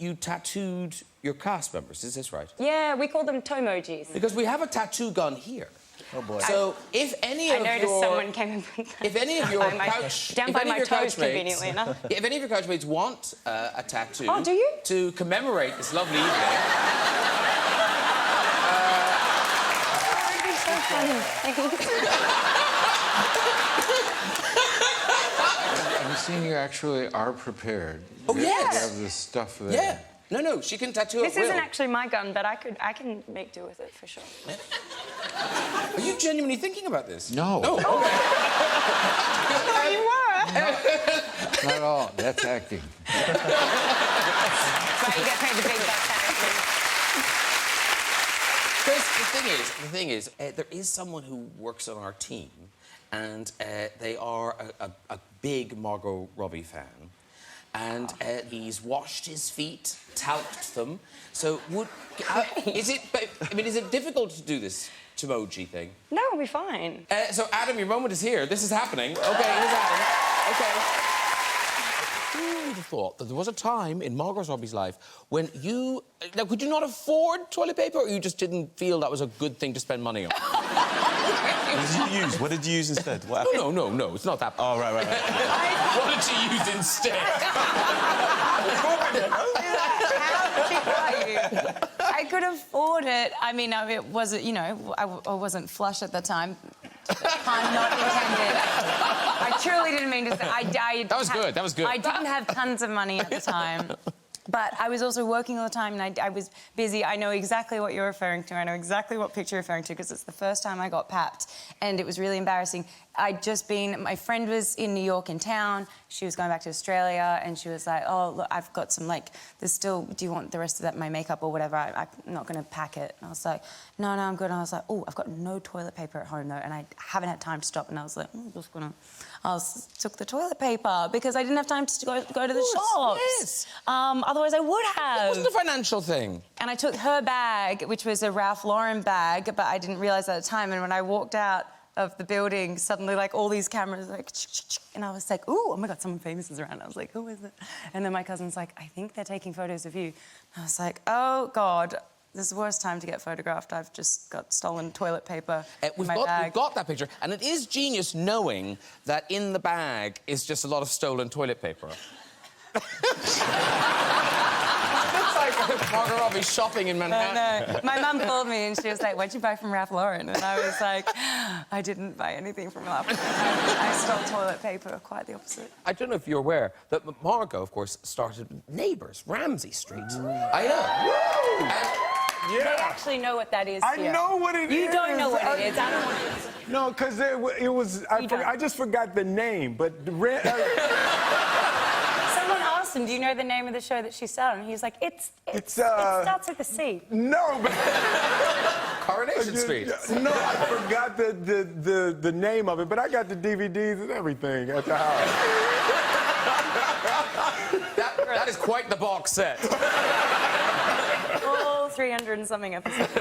you tattooed your cast members, is this right? Yeah, we call them tomojis. Because we have a tattoo gun here. Oh boy. So if any of I noticed someone came and put that if any of your down by my toes, conveniently enough. If any of your couchmates want a tattoo, oh, do you? To commemorate this lovely evening. That would be so funny. I'm seeing you actually are prepared. Oh, yes. You have this stuff there. Yeah. No, she can tattoo it. This isn't actually my gun, but I can make do with it for sure. Are you genuinely thinking about this? No. No. Okay. Oh, you were. Not at all. That's acting. Right, you get paid the big bucks. Because the thing is, there is someone who works on our team, and they are a big Margot Robbie fan. And he's washed his feet, talced them. So is it difficult to do this Tomoji thing? No, it'll be fine. So Adam, your moment is here. This is happening. Okay, here's Adam. Okay. Who would have thought that there was a time in Margot Robbie's life when you... Now, could you not afford toilet paper, or you just didn't feel that was a good thing to spend money on? What did you use instead? What No, it's not that. Oh, right. What did you use instead? How cheap are you? I could afford it. I mean, it wasn't, you know, I wasn't flush at the time. Pun not intended. I truly didn't mean to say. That was good. That was good. I didn't have tons of money at the time. But I was also working all the time, and I was busy. I know exactly what you're referring to. I know exactly what picture you're referring to, because it's the first time I got papped, and it was really embarrassing. My friend was in New York in town. She was going back to Australia, and she was like, oh, look, I've got some, like, there's still, do you want the rest of that, my makeup or whatever? I'm not going to pack it. And I was like, no, I'm good. And I was like, oh, I've got no toilet paper at home, though, and I haven't had time to stop. And I was like, I'm just going to... took the toilet paper because I didn't have time to go to the shops. Yes. Otherwise, I would have. It wasn't a financial thing. And I took her bag, which was a Ralph Lauren bag, but I didn't realise at the time. And when I walked out of the building, suddenly, like, all these cameras, like, and I was like, ooh, oh my God, someone famous is around. I was like, who is it? And then my cousin's like, I think they're taking photos of you. And I was like, oh, God. This is the worst time to get photographed. I've just got stolen toilet paper in my bag. We've got that picture, and it is genius knowing that in the bag is just a lot of stolen toilet paper. It's like Margot Robbie shopping in Manhattan. No. My mum called me and she was like, what'd you buy from Ralph Lauren? And I was like, I didn't buy anything from Ralph Lauren. I stole toilet paper, quite the opposite. I don't know if you're aware that Margot, of course, started Neighbours, Ramsay Street. I know. Yeah. They actually know what that is. I know what it is. You don't know what it is. I don't want to... No, because it was... I just forgot the name, but... Someone asked him, do you know the name of the show that she starred on? He's like, it starts with a C. No, but... Coronation Street. No, I forgot the name of it, but I got the DVDs and everything at the house. That is quite the box set. 300 and something episodes.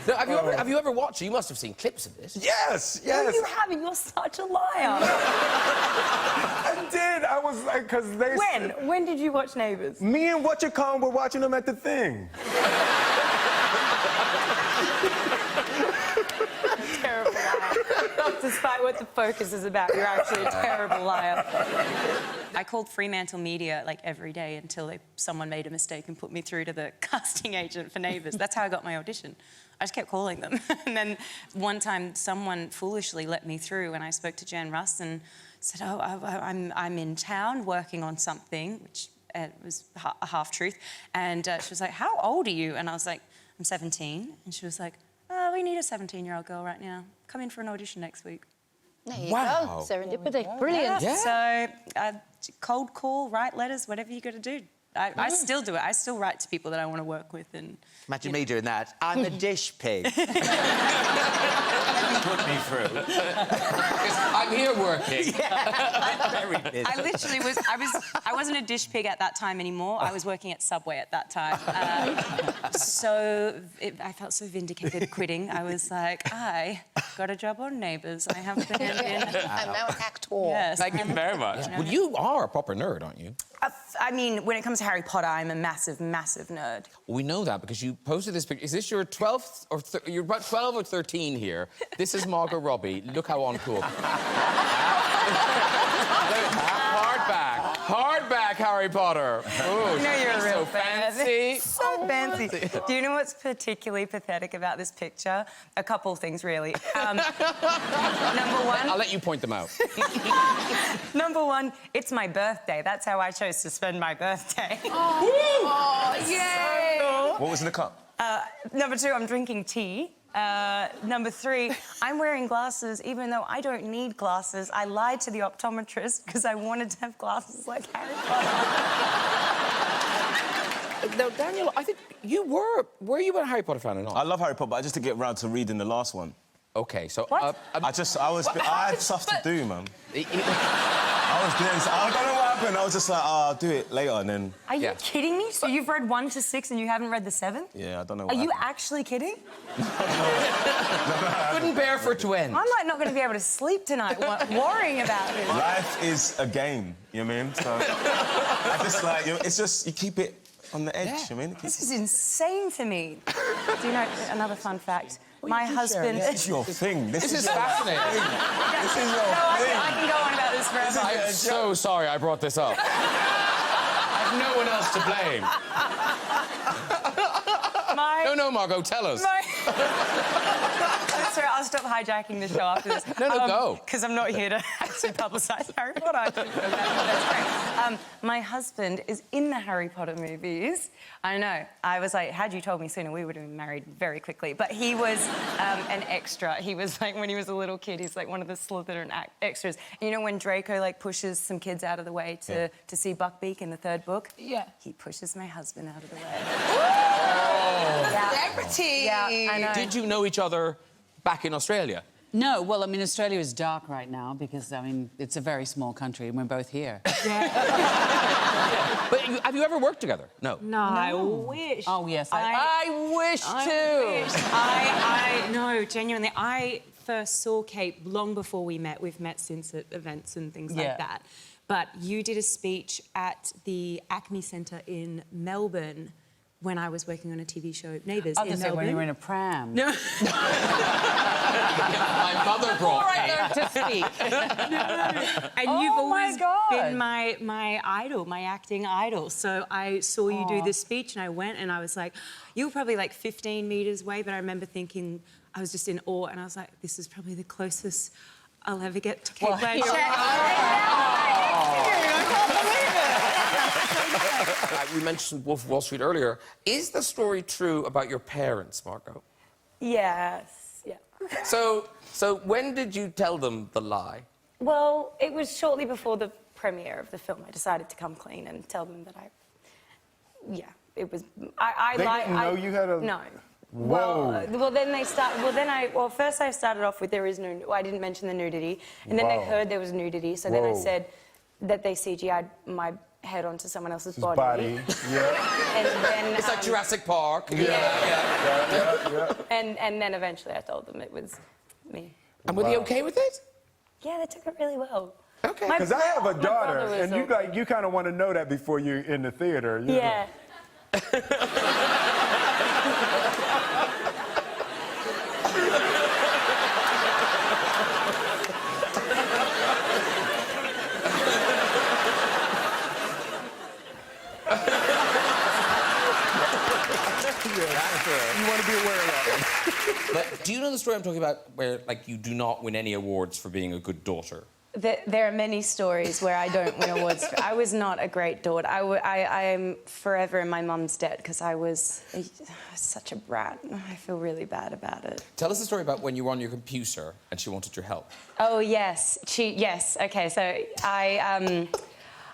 No, have you ever watched it? You must have seen clips of this. Yes. No, you haven't. You're such a liar. I did. I was like, because they... When did you watch Neighbours? Me and Whatchacallit were watching them at the thing. Terrible liar. Despite what the focus is about, you're actually a terrible liar. I called Fremantle Media, like, every day until someone made a mistake and put me through to the casting agent for Neighbours. That's how I got my audition. I just kept calling them. And then one time, someone foolishly let me through, and I spoke to Jan Russ and said, oh, I'm in town working on something, which was a half-truth. And she was like, how old are you? And I was like, I'm 17. And she was like, oh, we need a 17-year-old girl right now. Come in for an audition next week. There you go. Serendipity. Brilliant. Yeah. So, cold call, write letters, whatever you got to do. I still do it. I still write to people that I want to work with. And imagine me doing that. I'm a dish pig. Put me through. I'm here working. Yeah. I'm very busy. I literally was... I wasn't a dish pig at that time anymore. I was working at Subway at that time. I felt so vindicated quitting. I was like, I got a job on Neighbours. I have to hand in... I'm now an actor. Yes. Thank you very much. Well, you are a proper nerd, aren't you? I mean, when it comes to Harry Potter, I'm a massive, massive nerd. We know that because you posted this picture. Is this your 12th or... You're about 12 or 13 here. This is Margot Robbie. Look how uncool. Hardback Harry Potter. Ooh, I know you're a real so fan. fancy. So fancy. Do you know what's particularly pathetic about this picture? A couple things, really. Number one... I'll let you point them out. Number one, it's my birthday. That's how I chose to spend my birthday. Oh, yay! What was in the cup? Number two, I'm drinking tea. Number three, I'm wearing glasses even though I don't need glasses. I lied to the optometrist because I wanted to have glasses like Harry Potter. Now, Daniel, I think you were you a Harry Potter fan or not? I love Harry Potter, but I just didn't get round to reading the last one. OK, so... What? I had stuff to do, man. I don't know what happened. I was just like, oh, I'll do it later, and then... Are you kidding me? So you've read 1 to 6 and you haven't read the 7th? Yeah, I don't know Are what you happened. actually kidding? Couldn't bear for it to end. I'm like not going to be able to sleep tonight worrying about this. Life is a game, you know what I mean? So I just like, it's just, you keep it on the edge, you know what I mean? This is insane to me. Do you know another fun fact? My husband... This is your thing. This is fascinating. This is your thing. I can go on about this forever. I'm so sorry I brought this up. I've no one else to blame. No, Margot, tell us. Sorry, I'll stop hijacking the show after this. No, go. Because I'm not here to actually publicise Harry Potter. That's great. My husband is in the Harry Potter movies. I know. I was like, had you told me sooner, we would have been married very quickly. But he was an extra. He was like, when he was a little kid, he's like one of the Slytherin extras. And you know when Draco like pushes some kids out of the way to see Buckbeak in the 3rd book? Yeah. He pushes my husband out of the way. Celebrity! Yeah, I know. Did you know each other back in Australia? No, well, I mean, Australia is dark right now because, I mean, it's a very small country and we're both here. But have you ever worked together? No. No, I wish. Oh, yes. I wish to. No, genuinely. I first saw Kate long before we met. We've met since at events and things like that. But you did a speech at the Acme Centre in Melbourne when I was working on a TV show, Neighbours, in Melbourne. When you were in a pram. No. My mother brought me. to speak. And you've always been my idol, my acting idol. So I saw you do this speech and I went and I was like, you were probably like 15 metres away, but I remember thinking, I was just in awe and I was like, this is probably the closest I'll ever get to Kate Blanchett. We mentioned Wolf of Wall Street earlier. Is the story true about your parents, Margot? Yes, yeah. So when did you tell them the lie? Well, it was shortly before the premiere of the film. I decided to come clean and tell them that it was... They didn't know you had a... No. Whoa. Well, then they start... Well, first I started off with there is no... I didn't mention the nudity. And then they heard there was nudity, so then I said that they CGI'd my head onto someone else's body. Yeah. And then... It's like Jurassic Park. Yeah. And then eventually I told them it was me. And were they okay with it? Yeah, they took it really well. Okay. Because I have a daughter, and was you kind of want to know that before you're in the theater. You Yeah. You want to be aware of that. But do you know the story I'm talking about where, like, you do not win any awards for being a good daughter? There are many stories where I don't win awards. I was not a great daughter. I am forever in my mum's debt because I was such a brat. I feel really bad about it. Tell us the story about when you were on your computer and she wanted your help. Oh, yes. Yes. OK, so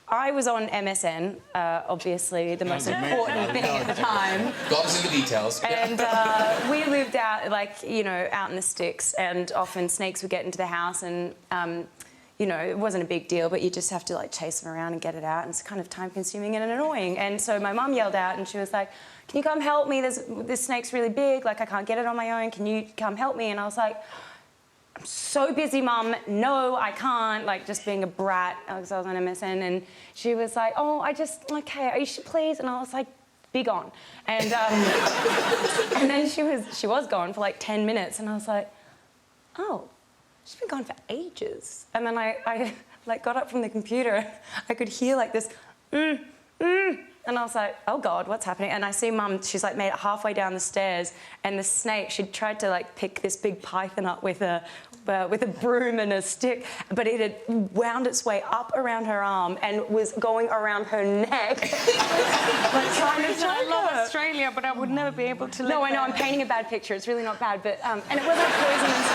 I was on MSN, obviously the most important thing at the time. Got us in the details. And we lived out, like, you know, out in the sticks, and often snakes would get into the house and, you know, it wasn't a big deal, but you just have to, like, chase them around and get it out, and it's kind of time-consuming and annoying. And so my mum yelled out and she was like, can you come help me? This snake's really big, like, I can't get it on my own. Can you come help me? And I was like, I'm so busy, Mum. No, I can't. Like, just being a brat because I was on MSN. And she was like, oh, okay, you should please. And I was like, be gone. And, and then she was gone for like 10 minutes. And I was like, oh, she's been gone for ages. And then I like got up from the computer. I could hear like this, and I was like, oh God, what's happening? And I see Mum, she's like made it halfway down the stairs, and the snake, she'd tried to like pick this big python up with a broom and a stick, but it had wound its way up around her arm and was going around her neck. Like trying to choke I love her. Australia, but I would never be able to live No, I know, there. I'm painting a bad picture. It's really not bad, but and it wasn't poisonous.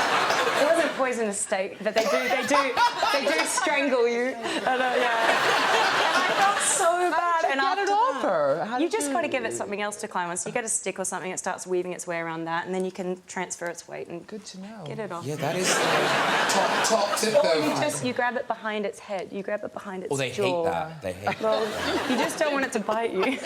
It wasn't poisonous steak, but they do strangle you. And, yeah. And I felt so bad. And Get it off her. How you did just got to give it something else to climb on. So you get a stick or something, it starts weaving its way around that, and then you can transfer its weight and Good to know. get it off. Yeah, that is top tip, Or though. you grab it behind its head. You grab it behind its Oh, they jaw. hate that. They hate that. Well, you just don't want it to bite you.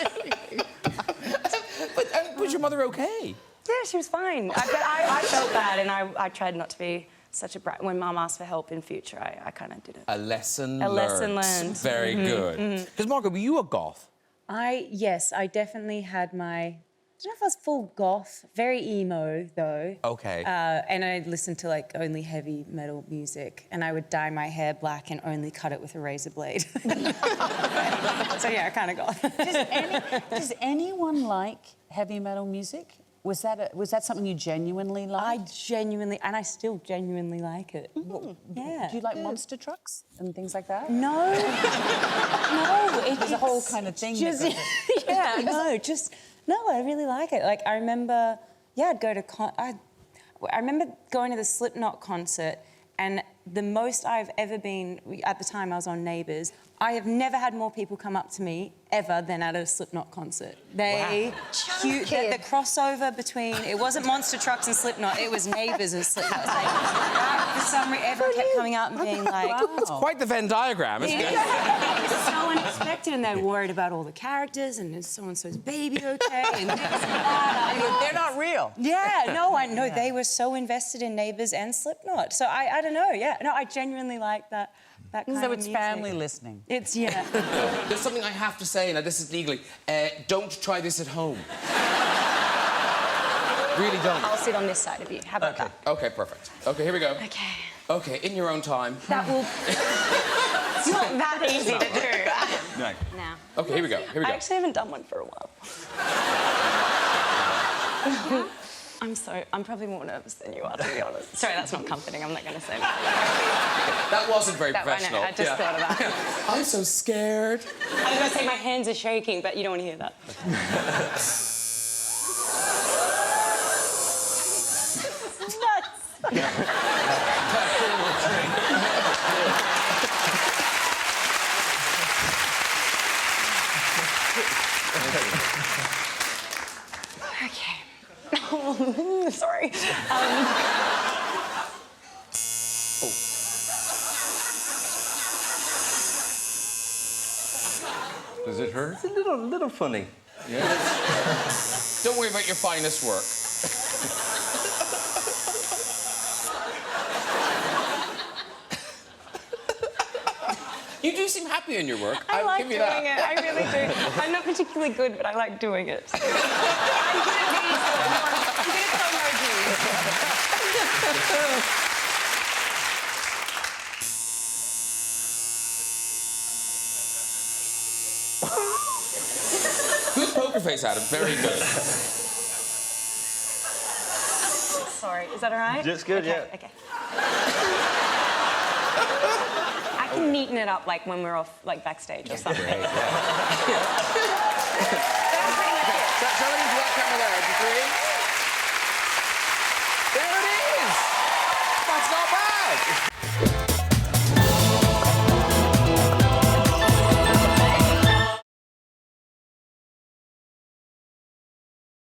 But was your mother okay? Yeah, she was fine. But I felt bad, and I tried not to be such a brat. When Mum asked for help in future, I kind of did it. A lesson learned. A lesson learned. Very good. Because, Margot, were you a goth? Yes, I definitely had my... I don't know if I was full goth, very emo though. Okay. And I listened to like only heavy metal music, and I would dye my hair black and only cut it with a razor blade. So yeah, kind of goth. Does anyone like heavy metal music? Was that something you genuinely liked? I still genuinely like it. Yeah. Do you like monster trucks and things like that? No. No, There's a whole kind of thing. Just, yeah, no, I really like it. Like, I remember, I'd go to I remember going to the Slipknot concert, and the most I've ever been, at the time I was on Neighbours, I have never had more people come up to me ever than at a Slipknot concert. The crossover between, it wasn't Monster Trucks and Slipknot, it was Neighbours and Slipknot. It was like, for some reason, everyone kept coming up and being like... It's quite the Venn diagram, isn't it? It was so unexpected, and they're worried about all the characters, and is so-and-so's baby okay, and this and that. They're not real. Yeah, no, I know. They were so invested in Neighbours and Slipknot. So I don't know, yeah. No, I genuinely like that kind of So it's music. family listening. It's, yeah. There's something I have to say, now this is legally. Don't try this at home. Really don't. I'll sit on this side of you. How about that? Okay, perfect. Okay, here we go. Okay. Okay, in your own time. That will... It's not that easy to do. No. Now. Okay, here we go. Here we I go. actually haven't done one for a while. I'm probably more nervous than you are, to be honest. Sorry, that's not comforting. I'm not going to say that. That wasn't very That professional. I just thought of that. I'm so scared. I was going to say my hands are shaking, but you don't want to hear that. Okay. Sorry. Does it hurt? It's a little funny. Don't worry about your finest work. You do seem happy in your work. I I'll like give you doing that. it. I really do. I'm not particularly good, but I like doing it. I'm good at emojis. Good poker face, Adam. Very good. Sorry, is that all right? That's good, okay, yeah. Okay. I can neaten it up like when we're off, like backstage or something. Great, yeah. That's pretty much it. Tell me into that camera there. Would you agree? There it is! That's not bad!